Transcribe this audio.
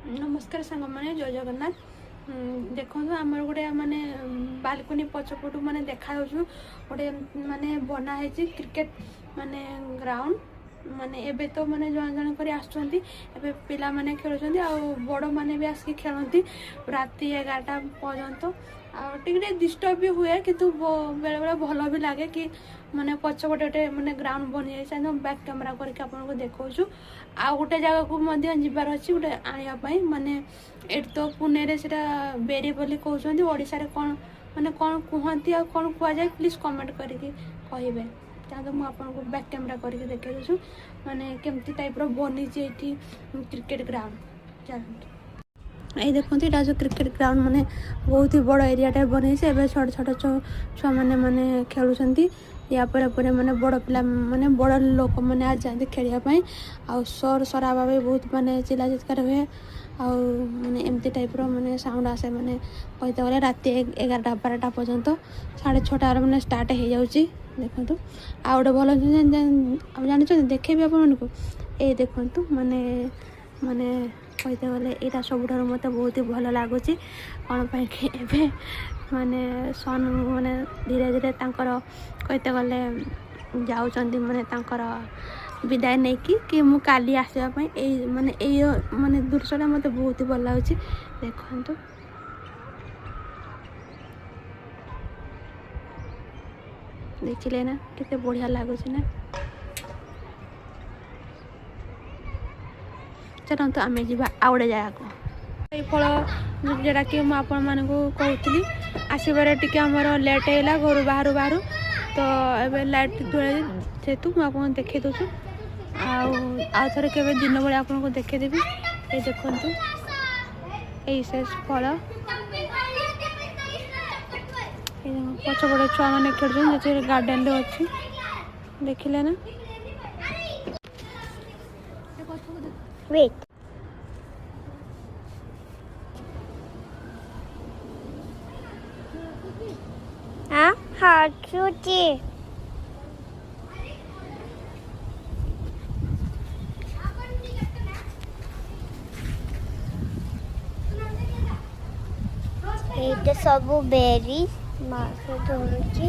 नमस्कार सांग मैंने जय जगन्नाथ। देखो आमर गोटे माने बालकनी पछपटू माने देखा गोटे माने बना है क्रिकेट माने ग्राउंड माने एबे तो माने जन जन कर आसुँच पिला माने खेलुँच आ बड़ माने भी आसिक खेलती राति 11टा पर्यंत टे डिस्टर्ब भी हुए किंतु बेले बेले भल भी लगे कि माने पछपटे गोटे माने ग्राउंड बनी जाए बैक कैमेरा करके आपको देखा आ गोटे जगह को जबार अच्छी गोटे आने माने ये तो पुणे रे सेटा बेरी बोली कहते ओडिशा रे कौन माने कौन कहती आ कौन कह जाए प्लीज कमेंट करके कहे चाहते मुझे आपको बैक कैमेरा करके देखा दूँ माने केमती टाइप रो बनी क्रिकेट ग्राउंड चलते ये देखते यहाँ जो क्रिकेट ग्राउंड माने बहुत ही बड़ एरिया टाइप बन छोट छोट छुआ मैंने माने खेलुंट या पर माने बड़ पिला माने बड़ लोक मैंने आज जाते खेलवाई आ सर सराबा भी बहुत माने चिल्ला चित्कार हुए आने एमती टाइप रो माने साउंड आसे माने कहते गले राति 11टा 12टा पर्यंत 6:30 माने स्टार्ट हो जाऊँगी देखो आ गए भल जानी देखेबी आपको ये देखु माने माने कहते गले यहाँ सब मत बहुत ही भल लगुच कौन पाई माने सन माने धीरे धीरे कहते गले जाऊँगी माने विदाय नहीं कि मु काली आसवाई माने माने दृश्य मत बहुत ही भल लगुच देखु देखिले ना केते बढ़िया लगुच ना चलते आम जा आउे जगह को ये फल जोटा कि मुझे कहती आसबार टी आम लेट है घर बाहर बाहर तो ये लाइट जेहेतु मुझे देखे दूसु आउ थे के दिन बेले आपको देखेदेवी ये देखु यही से फल पछपटे छुआ मैंने खेल गार्डेन अच्छी देखिले ना Wait. Huh? How cutie. Eat the sabu berries. Master Dorothy.